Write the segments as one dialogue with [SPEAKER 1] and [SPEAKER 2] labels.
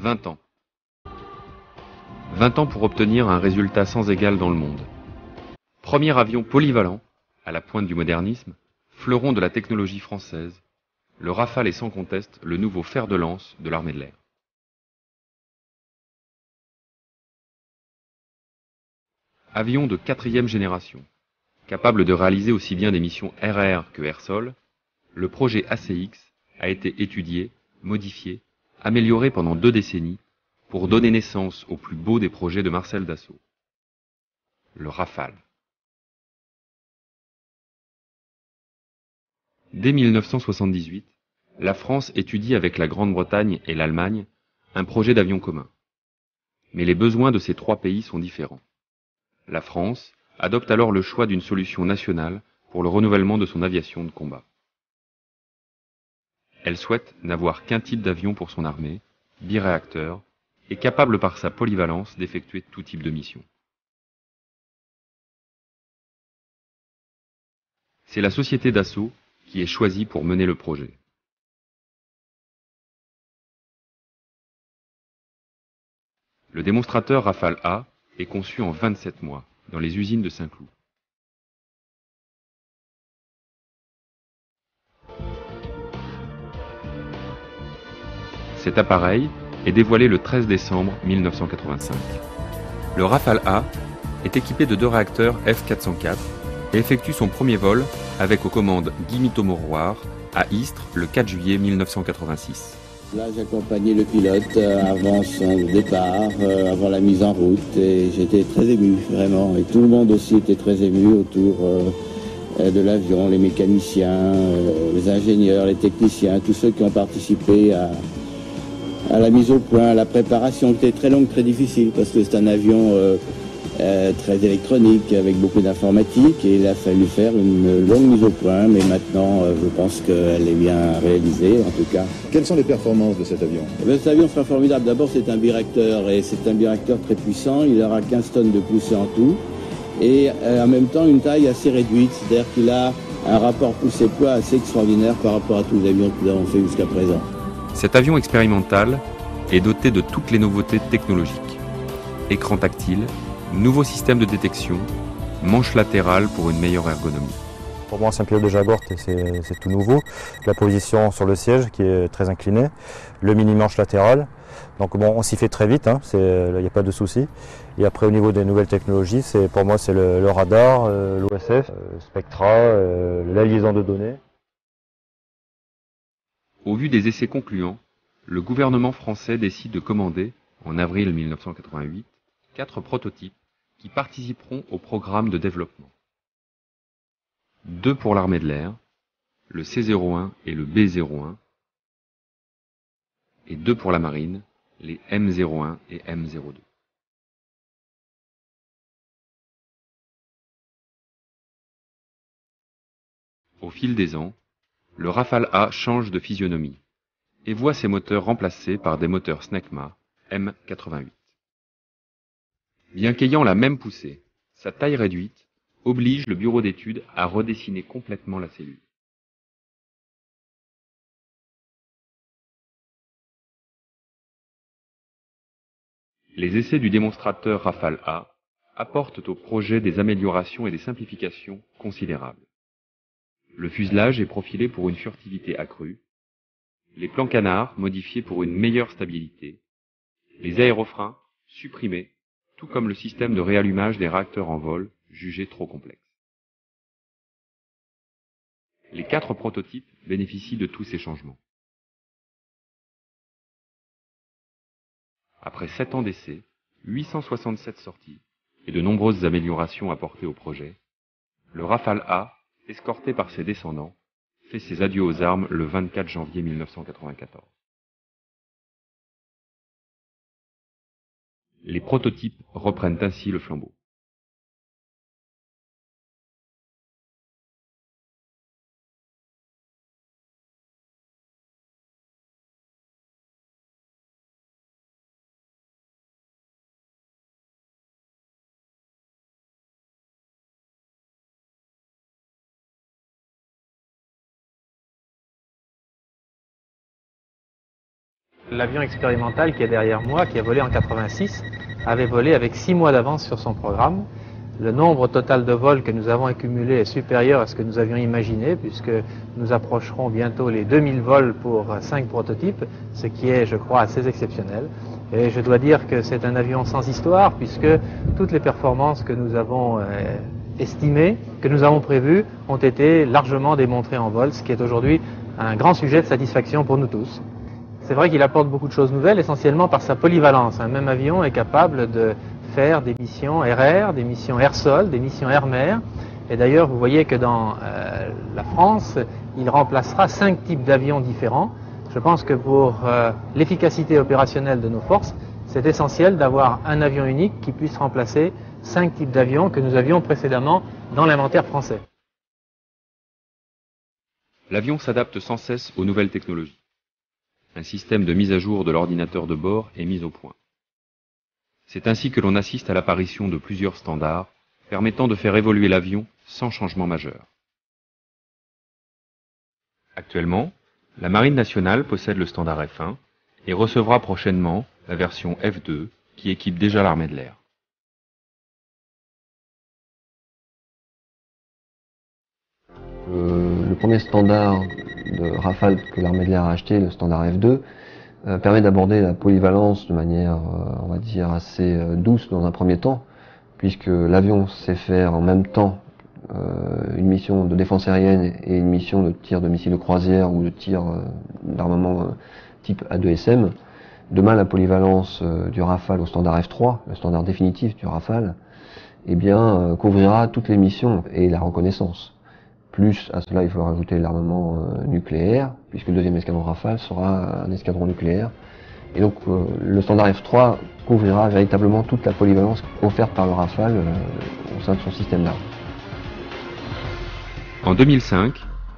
[SPEAKER 1] 20 ans. 20 ans pour obtenir un résultat sans égal dans le monde. Premier avion polyvalent, à la pointe du modernisme, fleuron de la technologie française, le Rafale est sans conteste le nouveau fer de lance de l'armée de l'air. Avion de 4e génération, capable de réaliser aussi bien des missions air-air que air-sol, le projet ACX a été étudié, modifié, amélioré pendant 2 décennies pour donner naissance au plus beau des projets de Marcel Dassault, le Rafale. Dès 1978, la France étudie avec la Grande-Bretagne et l'Allemagne un projet d'avion commun. Mais les besoins de ces 3 pays sont différents. La France adopte alors le choix d'une solution nationale pour le renouvellement de son aviation de combat. Elle souhaite n'avoir qu'un type d'avion pour son armée, biréacteur, et capable par sa polyvalence d'effectuer tout type de mission. C'est la société Dassault qui est choisie pour mener le projet. Le démonstrateur Rafale A est conçu en 27 mois, dans les usines de Saint-Cloud. Cet appareil est dévoilé le 13 décembre 1985. Le Rafale A est équipé de 2 réacteurs F404 et effectue son premier vol avec aux commandes Guy Mito-Mauroir à Istres le 4 juillet 1986.
[SPEAKER 2] Là, j'accompagnais le pilote avant son départ, avant la mise en route, et j'étais très ému, vraiment. Et tout le monde aussi était très ému autour de l'avion, les mécaniciens, les ingénieurs, les techniciens, tous ceux qui ont participé à la mise au point, à la préparation, qui était très longue, très difficile, parce que c'est un avion très électronique, avec beaucoup d'informatique, et il a fallu faire une longue mise au point, mais maintenant, je pense qu'elle est bien réalisée, en tout cas.
[SPEAKER 3] Quelles sont les performances de cet avion?
[SPEAKER 2] Cet avion sera formidable. D'abord, c'est un biréacteur, et c'est un biréacteur très puissant. Il aura 15 tonnes de poussée en tout, et en même temps, une taille assez réduite, c'est-à-dire qu'il a un rapport poussée-poids assez extraordinaire par rapport à tous les avions que nous avons fait jusqu'à présent.
[SPEAKER 1] Cet avion expérimental est doté de toutes les nouveautés technologiques. Écran tactile, nouveau système de détection, manche latérale pour une meilleure ergonomie.
[SPEAKER 4] Pour moi, c'est un pilote de Jaguar, c'est tout nouveau. La position sur le siège qui est très inclinée, le mini-manche latéral. Donc bon, on s'y fait très vite, il n'y a pas de souci. Et après, au niveau des nouvelles technologies, pour moi, c'est le radar, l'OSF, Spectra, la liaison de données.
[SPEAKER 1] Au vu des essais concluants, le gouvernement français décide de commander, en avril 1988, 4 prototypes qui participeront au programme de développement. 2 pour l'armée de l'air, le C-01 et le B-01, et 2 pour la marine, les M-01 et M-02. Au fil des ans, le Rafale A change de physionomie et voit ses moteurs remplacés par des moteurs Snecma M88. Bien qu'ayant la même poussée, sa taille réduite oblige le bureau d'études à redessiner complètement la cellule. Les essais du démonstrateur Rafale A apportent au projet des améliorations et des simplifications considérables. Le fuselage est profilé pour une furtivité accrue, les plans canards modifiés pour une meilleure stabilité, les aérofreins supprimés, tout comme le système de réallumage des réacteurs en vol, jugé trop complexe. Les 4 prototypes bénéficient de tous ces changements. Après 7 ans d'essai, 867 sorties et de nombreuses améliorations apportées au projet, le Rafale A, escorté par ses descendants, fait ses adieux aux armes le 24 janvier 1994. Les prototypes reprennent ainsi le flambeau.
[SPEAKER 5] L'avion expérimental qui est derrière moi, qui a volé en 86, avait volé avec 6 mois d'avance sur son programme. Le nombre total de vols que nous avons accumulé est supérieur à ce que nous avions imaginé, puisque nous approcherons bientôt les 2000 vols pour 5 prototypes, ce qui est, je crois, assez exceptionnel. Et je dois dire que c'est un avion sans histoire, puisque toutes les performances que nous avons estimées, que nous avons prévues, ont été largement démontrées en vol, ce qui est aujourd'hui un grand sujet de satisfaction pour nous tous. C'est vrai qu'il apporte beaucoup de choses nouvelles, essentiellement par sa polyvalence. Un même avion est capable de faire des missions air-air, des missions air-sol, des missions air-mer. Et d'ailleurs, vous voyez que dans la France, il remplacera 5 types d'avions différents. Je pense que pour l'efficacité opérationnelle de nos forces, c'est essentiel d'avoir un avion unique qui puisse remplacer 5 types d'avions que nous avions précédemment dans l'inventaire français.
[SPEAKER 1] L'avion s'adapte sans cesse aux nouvelles technologies. Un système de mise à jour de l'ordinateur de bord est mis au point. C'est ainsi que l'on assiste à l'apparition de plusieurs standards permettant de faire évoluer l'avion sans changement majeur. Actuellement, la Marine nationale possède le standard F1 et recevra prochainement la version F2 qui équipe déjà l'armée de l'air.
[SPEAKER 6] Le premier standard de Rafale que l'armée de l'air a acheté, le standard F2, permet d'aborder la polyvalence de manière, on va dire, assez douce dans un premier temps, puisque l'avion sait faire en même temps une mission de défense aérienne et une mission de tir de missiles de croisière ou de tir d'armement type A2SM. Demain, la polyvalence du Rafale au standard F3, le standard définitif du Rafale, eh bien, couvrira toutes les missions et la reconnaissance. Plus à cela, il faut rajouter l'armement nucléaire, puisque le deuxième escadron Rafale sera un escadron nucléaire. Et donc le standard F3 couvrira véritablement toute la polyvalence offerte par le Rafale au sein de son système d'armes.
[SPEAKER 1] En 2005,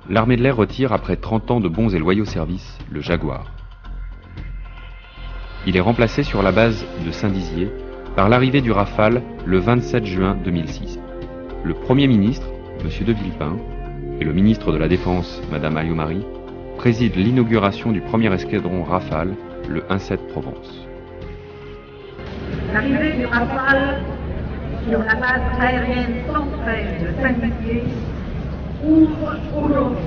[SPEAKER 1] l'armée de l'air retire après 30 ans de bons et loyaux services le Jaguar. Il est remplacé sur la base de Saint-Dizier par l'arrivée du Rafale le 27 juin 2006. Le Premier ministre, M. de Villepin, et le ministre de la Défense, Mme Alliot-Marie, président l'inauguration du premier escadron Rafale, le 1-7 Provence.
[SPEAKER 7] L'arrivée du Rafale sur la base aérienne centrale de Saint-Dizier ouvre aujourd'hui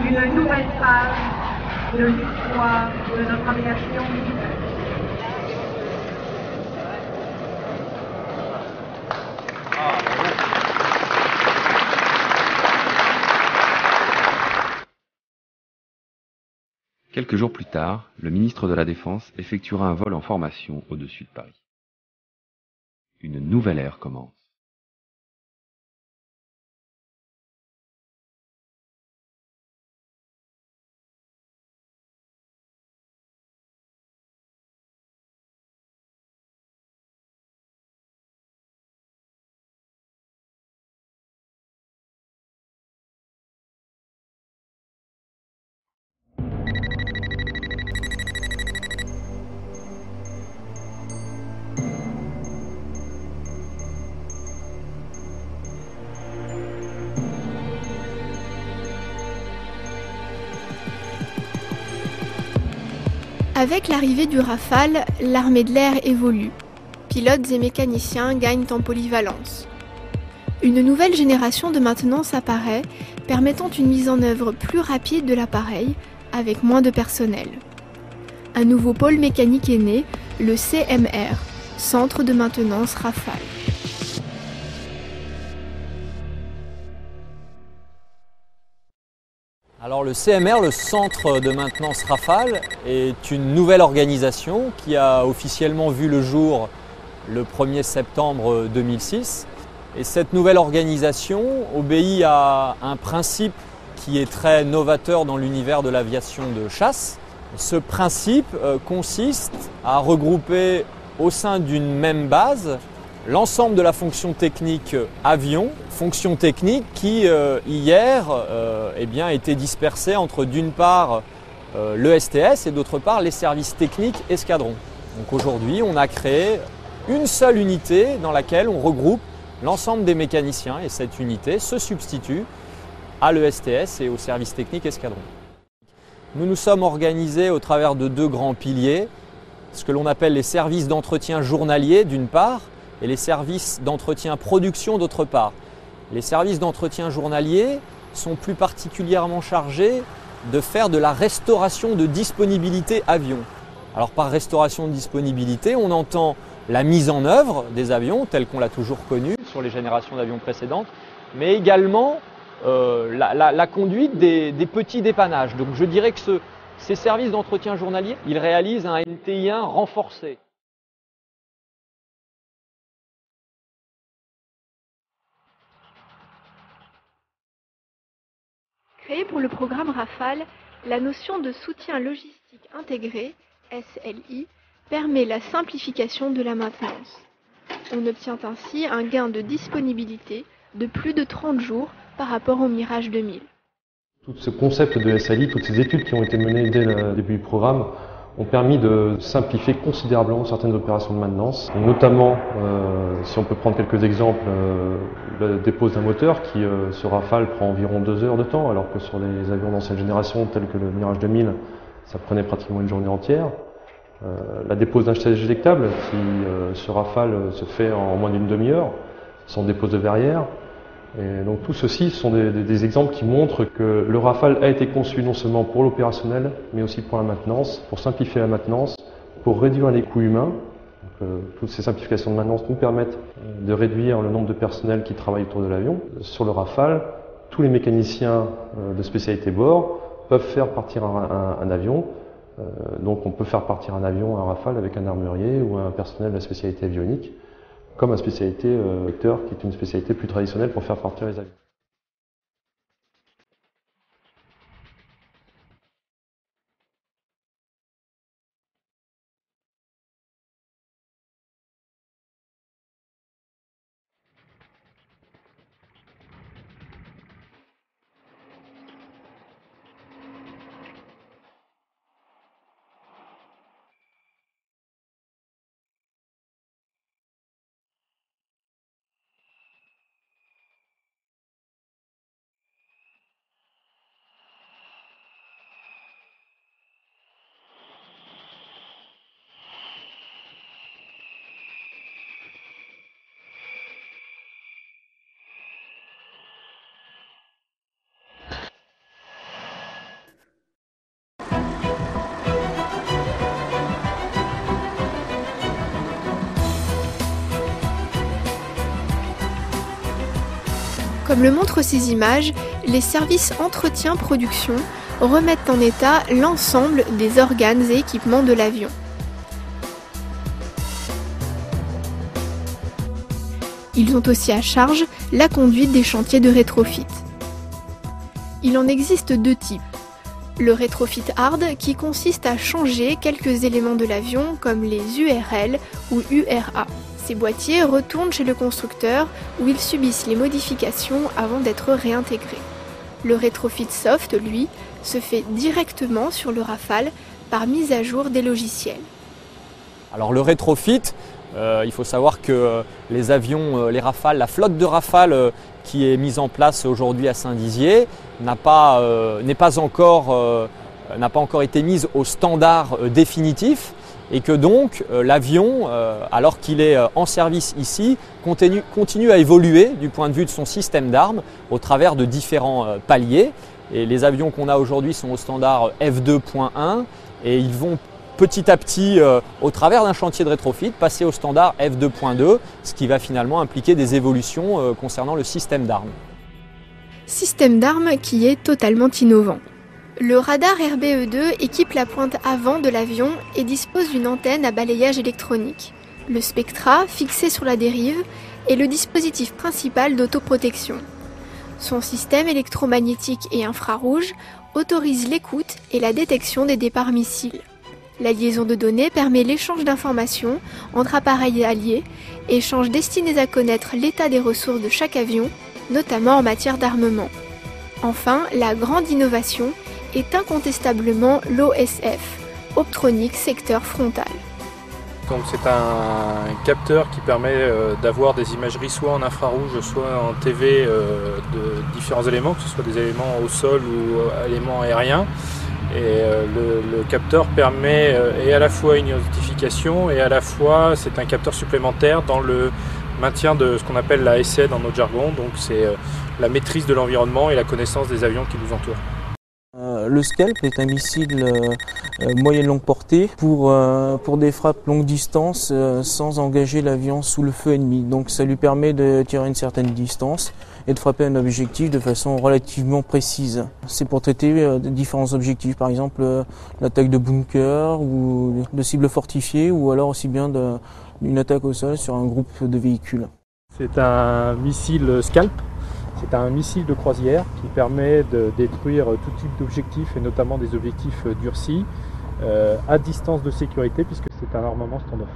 [SPEAKER 7] une nouvelle phase de l'histoire de notre aviation militaire.
[SPEAKER 1] Quelques jours plus tard, le ministre de la Défense effectuera un vol en formation au-dessus de Paris. Une nouvelle ère commence.
[SPEAKER 8] Avec l'arrivée du Rafale, l'armée de l'air évolue. Pilotes et mécaniciens gagnent en polyvalence. Une nouvelle génération de maintenance apparaît, permettant une mise en œuvre plus rapide de l'appareil, avec moins de personnel. Un nouveau pôle mécanique est né, le CMR, Centre de maintenance Rafale.
[SPEAKER 9] Alors le CMR, le Centre de maintenance Rafale, est une nouvelle organisation qui a officiellement vu le jour le 1er septembre 2006. Et cette nouvelle organisation obéit à un principe qui est très novateur dans l'univers de l'aviation de chasse. Ce principe consiste à regrouper au sein d'une même base l'ensemble de la fonction technique avion, fonction technique qui hier était dispersée entre d'une part le STS et d'autre part les services techniques escadron. Donc aujourd'hui on a créé une seule unité dans laquelle on regroupe l'ensemble des mécaniciens et cette unité se substitue à l'ESTS et au service technique escadron. Nous nous sommes organisés au travers de deux grands piliers, ce que l'on appelle les services d'entretien journaliers d'une part et les services d'entretien production d'autre part. Les services d'entretien journaliers sont plus particulièrement chargés de faire de la restauration de disponibilité avion. Alors par restauration de disponibilité, on entend la mise en œuvre des avions tels qu'on l'a toujours connu sur les générations d'avions précédentes, mais également la conduite des petits dépannages. Donc je dirais que ces services d'entretien journalier, ils réalisent un NTI1 renforcé.
[SPEAKER 8] Créée pour le programme Rafale, la notion de soutien logistique intégré, SLI, permet la simplification de la maintenance. On obtient ainsi un gain de disponibilité de plus de 30 jours par rapport au Mirage 2000.
[SPEAKER 10] Tout ce concept de SLI, toutes ces études qui ont été menées dès le début du programme ont permis de simplifier considérablement certaines opérations de maintenance. Et notamment, si on peut prendre quelques exemples, la dépose d'un moteur qui, sur Rafale, prend environ 2 heures de temps, alors que sur les avions d'ancienne génération, tels que le Mirage 2000, ça prenait pratiquement une journée entière. La dépose d'un siège éjectable qui, sur Rafale, se fait en moins d'une demi-heure, sans dépose de verrière. Et donc tout ceci sont des exemples qui montrent que le Rafale a été conçu non seulement pour l'opérationnel, mais aussi pour la maintenance, pour simplifier la maintenance, pour réduire les coûts humains. Donc, toutes ces simplifications de maintenance nous permettent de réduire le nombre de personnels qui travaillent autour de l'avion. Sur le Rafale, tous les mécaniciens de spécialité bord peuvent faire partir un avion. Donc on peut faire partir un avion, un Rafale, avec un armurier ou un personnel de la spécialité avionique, comme la spécialité vecteur, qui est une spécialité plus traditionnelle pour faire partir les avions.
[SPEAKER 8] Comme le montrent ces images, les services entretien-production remettent en état l'ensemble des organes et équipements de l'avion. Ils ont aussi à charge la conduite des chantiers de rétrofit. Il en existe deux types. Le rétrofit hard qui consiste à changer quelques éléments de l'avion comme les URL ou URA. Ces boîtiers retournent chez le constructeur où ils subissent les modifications avant d'être réintégrés. Le rétrofit soft, lui, se fait directement sur le Rafale par mise à jour des logiciels.
[SPEAKER 9] Alors le rétrofit, il faut savoir que les avions, les Rafales, la flotte de Rafale qui est mise en place aujourd'hui à Saint-Dizier n'a pas encore été mise au standard définitif. Et que donc l'avion, alors qu'il est en service ici, continue à évoluer du point de vue de son système d'armes au travers de différents paliers. Et les avions qu'on a aujourd'hui sont au standard F2.1 et ils vont petit à petit, au travers d'un chantier de rétrofit, passer au standard F2.2, ce qui va finalement impliquer des évolutions concernant le système d'armes.
[SPEAKER 8] Système d'armes qui est totalement innovant. Le radar RBE2 équipe la pointe avant de l'avion et dispose d'une antenne à balayage électronique. Le Spectra, fixé sur la dérive, est le dispositif principal d'autoprotection. Son système électromagnétique et infrarouge autorise l'écoute et la détection des départs missiles. La liaison de données permet l'échange d'informations entre appareils alliés, échanges destinés à connaître l'état des ressources de chaque avion, notamment en matière d'armement. Enfin, la grande innovation est incontestablement l'OSF, Optronique Secteur Frontal.
[SPEAKER 11] Donc c'est un capteur qui permet d'avoir des imageries soit en infrarouge, soit en TV de différents éléments, que ce soit des éléments au sol ou éléments aériens. Et le capteur permet et à la fois une identification et à la fois c'est un capteur supplémentaire dans le maintien de ce qu'on appelle la SA dans notre jargon, donc c'est la maîtrise de l'environnement et la connaissance des avions qui nous entourent.
[SPEAKER 12] Le Scalp est un missile moyenne longue portée pour des frappes longue distance sans engager l'avion sous le feu ennemi. Donc ça lui permet de tirer une certaine distance et de frapper un objectif de façon relativement précise. C'est pour traiter différents objectifs, par exemple l'attaque de bunkers ou de cibles fortifiées ou alors aussi bien une attaque au sol sur un groupe de véhicules.
[SPEAKER 11] C'est un missile Scalp. C'est un missile de croisière qui permet de détruire tout type d'objectifs et notamment des objectifs durcis à distance de sécurité puisque c'est un armement stand-off.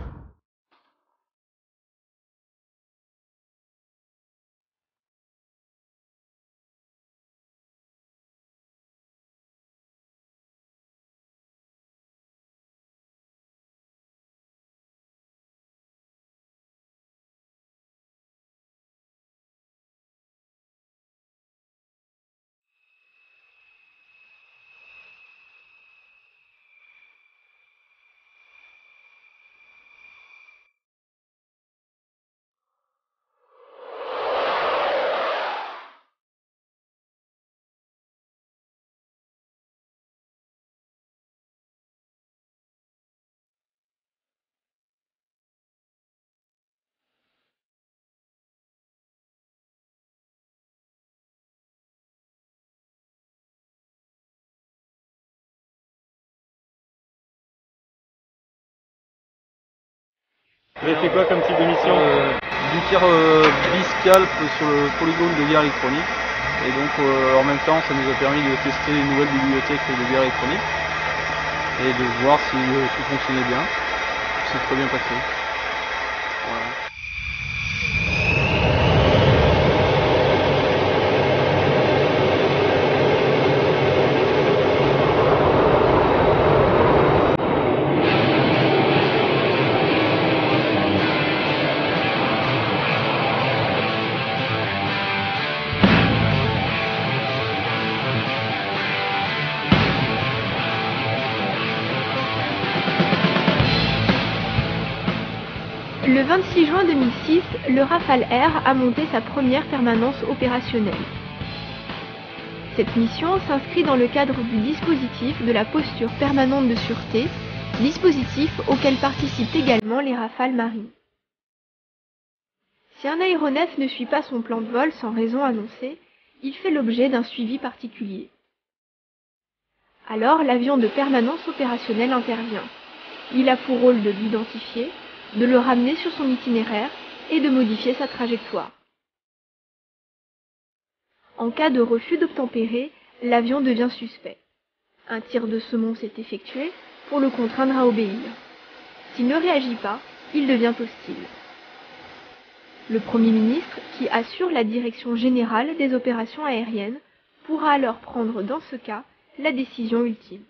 [SPEAKER 13] Vous avez fait quoi comme type de mission? Du tir biscalp sur le polygone de guerre électronique. Et donc en même temps ça nous a permis de tester une nouvelle bibliothèque de guerre électronique et de voir si tout fonctionnait bien. C'est très bien passé. Voilà.
[SPEAKER 8] Le 26 juin 2006, le Rafale Air a monté sa première permanence opérationnelle. Cette mission s'inscrit dans le cadre du dispositif de la posture permanente de sûreté, dispositif auquel participent également les Rafales marines. Si un aéronef ne suit pas son plan de vol sans raison annoncée, il fait l'objet d'un suivi particulier. Alors l'avion de permanence opérationnelle intervient. Il a pour rôle de l'identifier, de le ramener sur son itinéraire et de modifier sa trajectoire. En cas de refus d'obtempérer, l'avion devient suspect. Un tir de semonce est effectué pour le contraindre à obéir. S'il ne réagit pas, il devient hostile. Le Premier ministre, qui assure la direction générale des opérations aériennes, pourra alors prendre dans ce cas la décision ultime.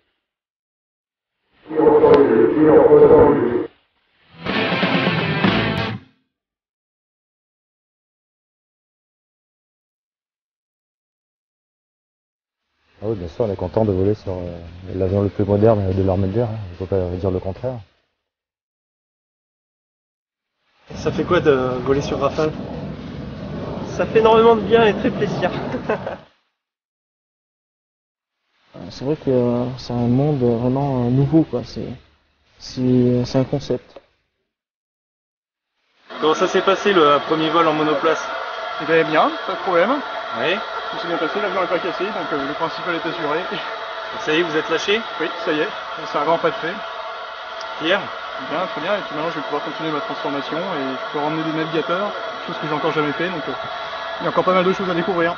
[SPEAKER 4] Ah oui, bien sûr, on est content de voler sur l'avion le plus moderne de l'armée de l'air, il ne faut pas dire le contraire.
[SPEAKER 13] Ça fait quoi de voler sur Rafale? Ça fait énormément de bien et très plaisir.
[SPEAKER 12] C'est vrai que c'est un monde vraiment nouveau, quoi. C'est un concept.
[SPEAKER 13] Comment ça s'est passé le premier vol en monoplace?
[SPEAKER 14] Eh bien, bien, pas de problème.
[SPEAKER 13] Oui.
[SPEAKER 14] Tout s'est bien passé, l'avion n'est pas cassé, donc le principal est assuré.
[SPEAKER 13] Ça y est, vous êtes lâché?
[SPEAKER 14] Oui, ça y est, c'est un grand pas de fait.
[SPEAKER 13] Fier?
[SPEAKER 14] Bien, très bien, et puis maintenant je vais pouvoir continuer ma transformation et je peux ramener des navigateurs, chose que j'ai encore jamais fait, donc il y a encore pas mal de choses à découvrir.